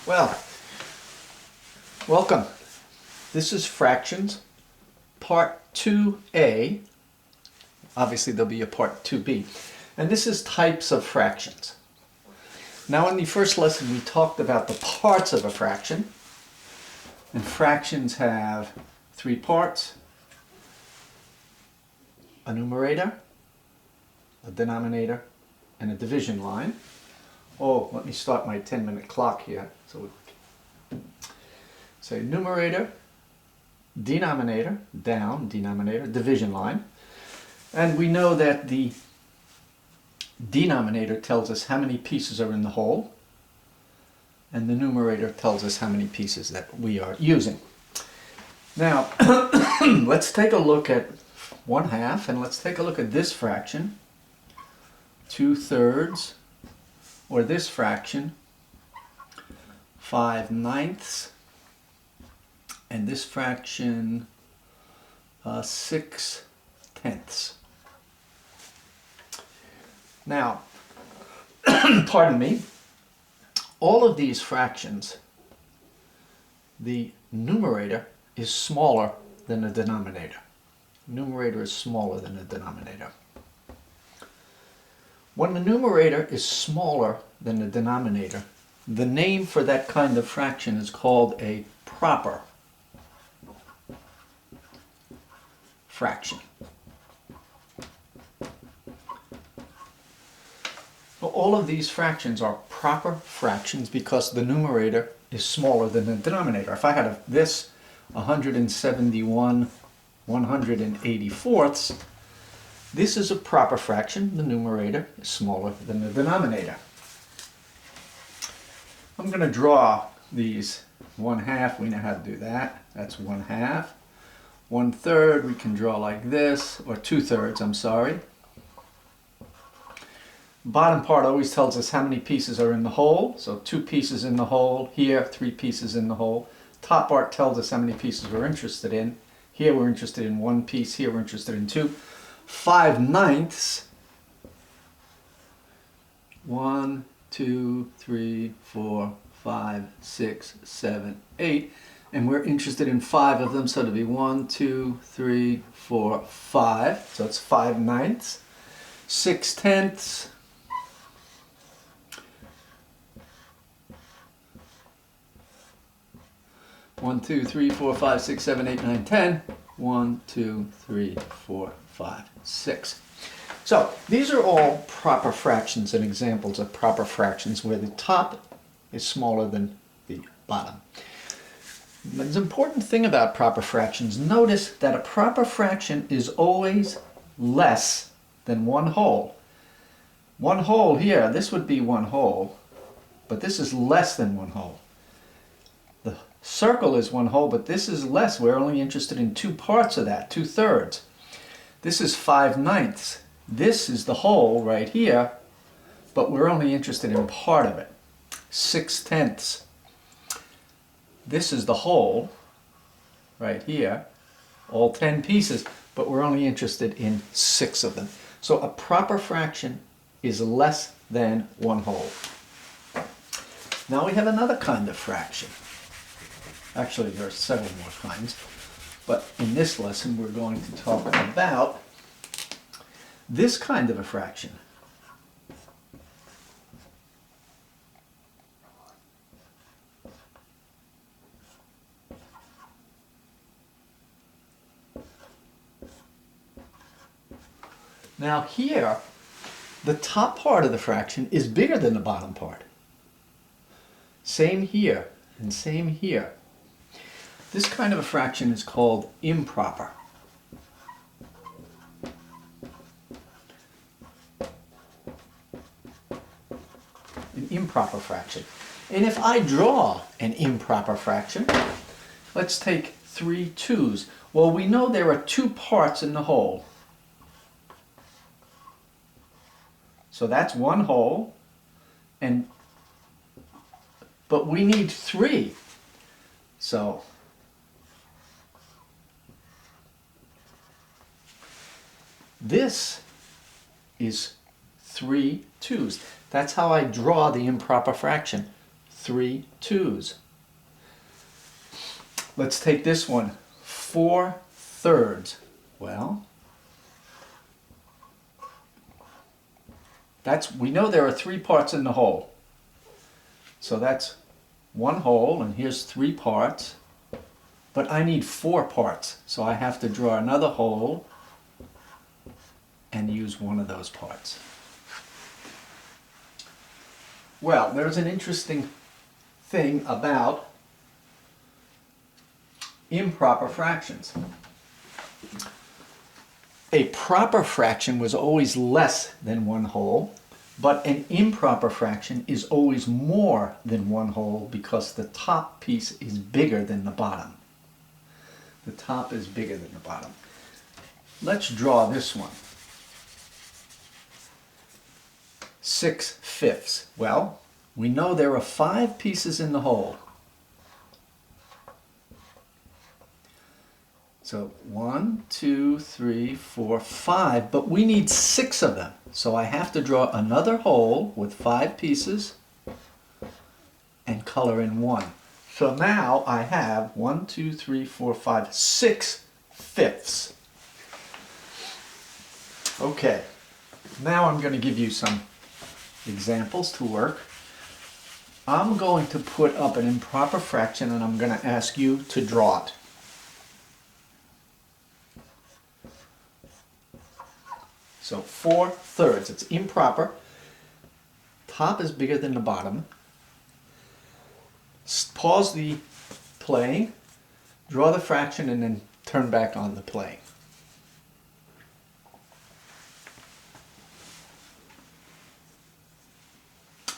Well, welcome. This is fractions, part 2A. Obviously there'll be a part 2B. And this is types of fractions. Now in the first lesson we talked about the parts of a fraction. And fractions have three parts: a numerator, a denominator, and a division line. Oh, let me start my 10-minute clock here. So numerator, denominator, down, denominator, division line. And we know that the denominator tells us how many pieces are in the whole, and the numerator tells us how many pieces that we are using. Now, let's take a look at 1/2, and let's take a look at this fraction, 2/3, or this fraction, 5/9, and this fraction, 6/10. Now, pardon me, all of these fractions, the numerator is smaller than the denominator. Numerator is smaller than the denominator. When the numerator is smaller than the denominator, the name for that kind of fraction is called a proper fraction. Well, all of these fractions are proper fractions because the numerator is smaller than the denominator. If I had this 171 184ths, this is a proper fraction. The numerator is smaller than the denominator. I'm going to draw these 1/2. We know how to do that. That's 1/2. 1/3 we can draw like this, or 2/3, I'm sorry. Bottom part always tells us how many pieces are in the whole. So 2 pieces in the whole. Here, 3 pieces in the whole. Top part tells us how many pieces we're interested in. Here we're interested in 1 piece. Here we're interested in 2. 5/9. 1, 2, 3, 4, 5, 6, 7, 8. And we're interested in 5 of them, so it'll be 1, 2, 3, 4, 5. So it's 5/9. 6/10. 1, 2, 3, 4, 5, 6, 7, 8, 9, 10. 1, 2, 3, 4, 5, 6. So these are all proper fractions and examples of proper fractions where the top is smaller than the bottom. But the important thing about proper fractions, notice that a proper fraction is always less than 1 whole. 1 whole here, this would be 1 whole, but this is less than 1 whole. The circle is 1 whole, but this is less. We're only interested in 2 parts of that, 2/3. This is 5/9. This is the whole right here, but we're only interested in part of it. 6/10. This is the whole right here, all 10 pieces, but we're only interested in 6 of them. So a proper fraction is less than 1 whole. Now we have another kind of fraction. Actually, there are several more kinds, but in this lesson we're going to talk about this kind of a fraction. Now here, the top part of the fraction is bigger than the bottom part. Same here and same here. This kind of a fraction is called improper. An improper fraction. And if I draw an improper fraction, let's take 3 2's. Well, we know there are 2 parts in the whole. So that's 1 whole, but we need 3. So this is 3 2's. That's how I draw the improper fraction. 3 2s. Let's take this one, 4/3. Well, we know there are 3 parts in the whole. So that's one whole, and here's 3 parts. But I need 4 parts, so I have to draw another whole and use one of those parts. Well, there's an interesting thing about improper fractions. A proper fraction was always less than one whole, but an improper fraction is always more than one whole because the top piece is bigger than the bottom. The top is bigger than the bottom. Let's draw this one. 6/5. Well, we know there are 5 pieces in the whole. So 1, 2, 3, 4, 5, but we need 6 of them. So I have to draw another whole with 5 pieces and color in 1. So now I have 1, 2, 3, 4, 5, 6/5. Okay, now I'm going to give you some examples to work. I'm going to put up an improper fraction and I'm going to ask you to draw it. So 4/3, it's improper. Top is bigger than the bottom. Pause the playing, draw the fraction, and then turn back on the playing.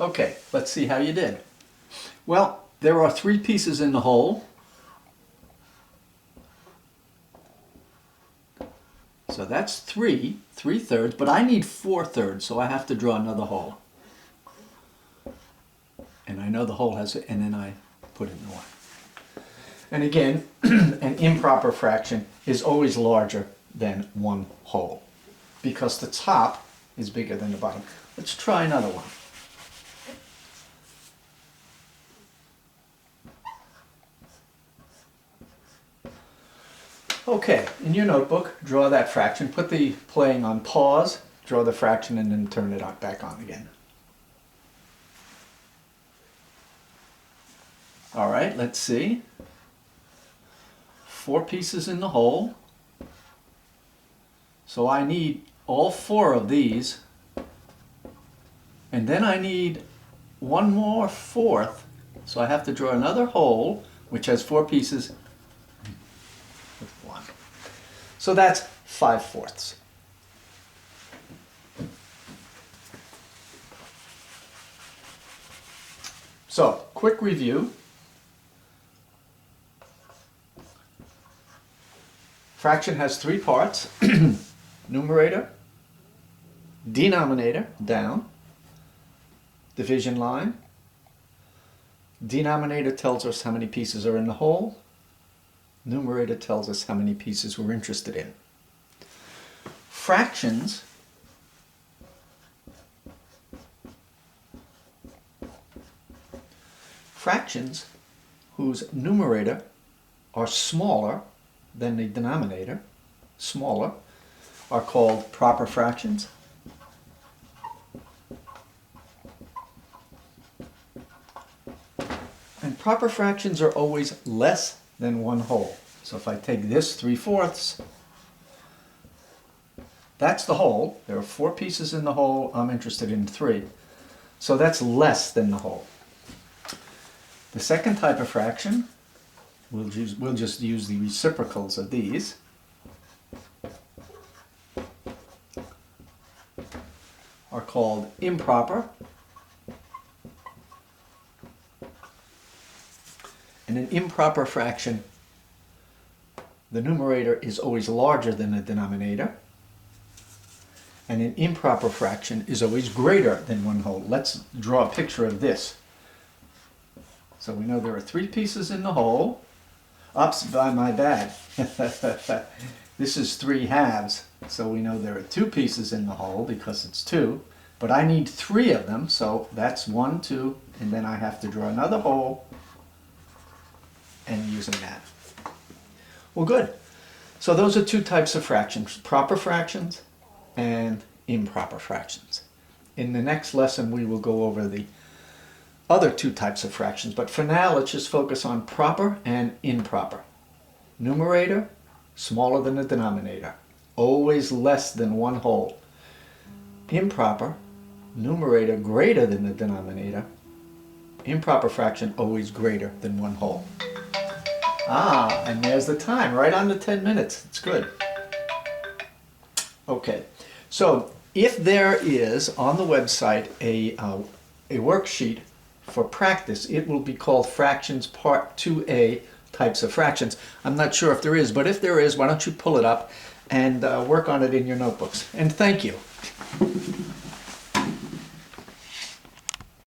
Okay, let's see how you did. Well, there are 3 pieces in the whole. So that's 3/3, but I need 4/3, so I have to draw another hole. And I know the hole has it, and then I put in the 1. And again, an improper fraction is always larger than one whole because the top is bigger than the bottom. Let's try another one. Okay, in your notebook, draw that fraction. Put the playing on pause, draw the fraction, and then turn it back on again. All right, let's see. 4 pieces in the whole. So I need all 4 of these. And then I need one more 4th. So I have to draw another hole, which has 4 pieces. With 1. So that's 5/4. So, quick review. Fraction has 3 parts. Numerator, denominator, down, division line. Denominator tells us how many pieces are in the whole. Numerator tells us how many pieces we're interested in. Fractions whose numerator are smaller than the denominator, smaller, are called proper fractions. And proper fractions are always less than one whole. So if I take this 3/4, that's the whole. There are 4 pieces in the whole. I'm interested in 3. So that's less than the whole. The second type of fraction, we'll just use the reciprocals of these. Are called improper. In an improper fraction, the numerator is always larger than the denominator, and an improper fraction is always greater than one whole. Let's draw a picture of this. So we know there are 3 pieces in the whole. Oops, my bad. This is 3 halves, so we know there are 2 pieces in the whole because it's 2. But I need 3 of them, so that's 1, 2, and then I have to draw another hole and using that. Well, good. So those are 2 types of fractions, proper fractions and improper fractions. In the next lesson, we will go over the other 2 types of fractions, but for now, let's just focus on proper and improper. Numerator, smaller than the denominator, always less than 1 whole. Improper, numerator greater than the denominator, improper fraction always greater than 1 whole. Ah, and there's the time, right on the 10 minutes. It's good. Okay, so if there is on the website a worksheet for practice, it will be called Fractions Part 2A, Types of Fractions. I'm not sure if there is, but if there is, why don't you pull it up and work on it in your notebooks. And thank you.